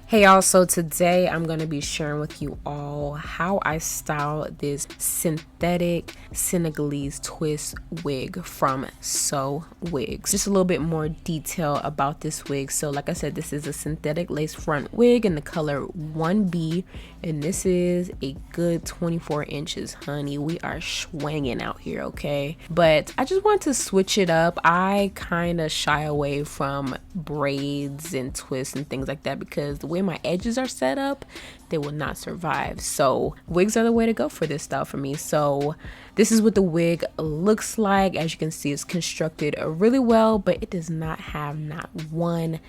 Hey y'all, so today I'm going to be sharing with you all how I style this synthetic Senegalese twist wig from SOWIGS. Just a little bit more detail about this wig. So like I said, this is a synthetic lace front wig in the color 1B, and this is a good 24 inches, honey. We are swinging out here, okay? But I just wanted to switch it up. I kind of shy away from braids and twists and things like that because the way my edges are set up, they will not survive. So wigs are the way to go for this style for me. So this is what the wig looks like. As you can see, it's constructed really well, but it does not have not one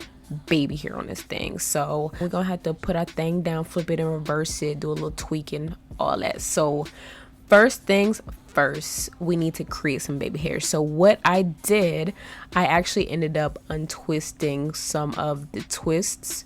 baby hair on this thing. So we're gonna have to put our thing down, flip it and reverse it, do a little tweaking, all that. So first things first, we need to create some baby hair. So what I did, I actually ended up untwisting some of the twists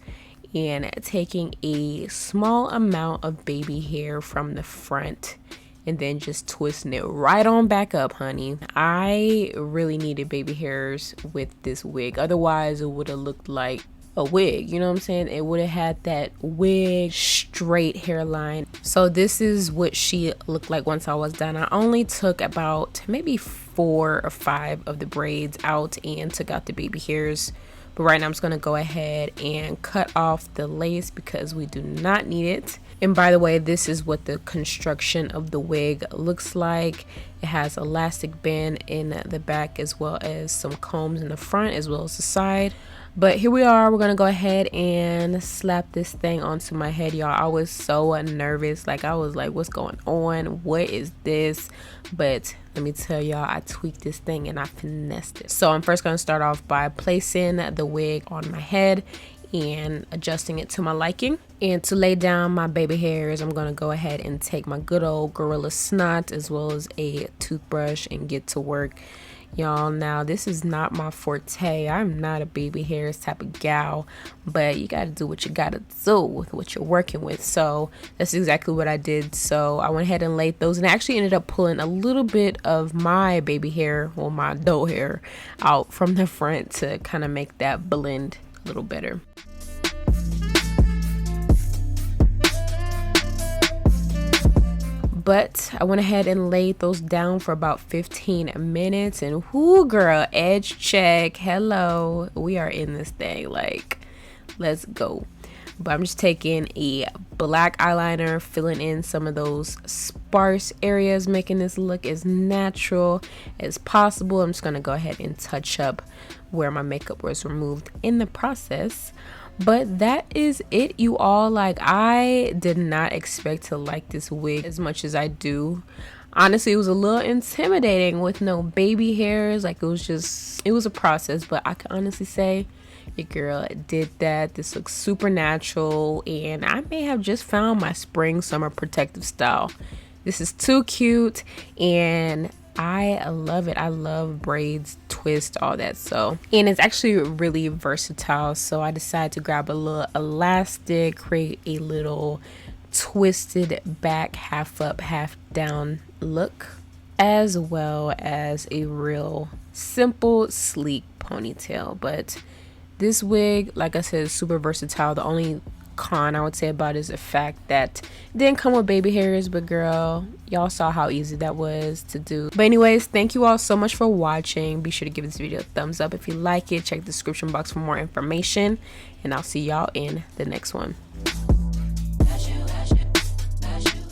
and taking a small amount of baby hair from the front and then just twisting it right on back up, honey. I really needed baby hairs with this wig. Otherwise, it would have looked like a wig, you know what I'm saying? It would have had that wig straight hairline. So this is what she looked like once I was done. I only took about maybe 4 or 5 of the braids out and took out the baby hairs. But right now I'm just going to go ahead and cut off the lace because we do not need it. And by the way, this is what the construction of the wig looks like. It has elastic band in the back as well as some combs in the front as well as the side. But here we are. We're going to go ahead and slap this thing onto my head, y'all. I was so nervous. Like, I was like, what's going on? What is this? But let me tell y'all, I tweaked this thing and I finessed it. So I'm first going to start off by placing the wig on my head and adjusting it to my liking. And to lay down my baby hairs, I'm going to go ahead and take my good old Gorilla Snot as well as a toothbrush and get to work. Y'all, now this is not my forte. I'm not a baby hairs type of gal, but you got to do what you got to do with what you're working with. So that's exactly what I did. So I went ahead and laid those, and I actually ended up pulling a little bit of my baby hair, well, my doe hair, out from the front to kind of make that blend a little better. But I went ahead and laid those down for about 15 minutes, and whoo girl, edge check, hello, we are in this thing, like, let's go. But I'm just taking a black eyeliner, filling in some of those sparse areas, making this look as natural as possible. I'm just gonna go ahead and touch up where my makeup was removed in the process. But that is it, you all. Like, I did not expect to like this wig as much as I do. Honestly, it was a little intimidating with no baby hairs. Like, it was a process, but I can honestly say your girl did that. This looks super natural, and I may have just found my spring summer protective style. This is too cute, and I love it. I love braids, twist, all that. So, and it's actually really versatile. So I decided to grab a little elastic, create a little twisted back, half up, half down look, as well as a real simple, sleek ponytail. But this wig, like I said, is super versatile. The only con I would say about it is the fact that it didn't come with baby hairs, but girl, y'all saw how easy that was to do. But anyways, thank you all so much for watching. Be sure to give this video a thumbs up if you like it. Check the description box for more information, and I'll see y'all in the next one.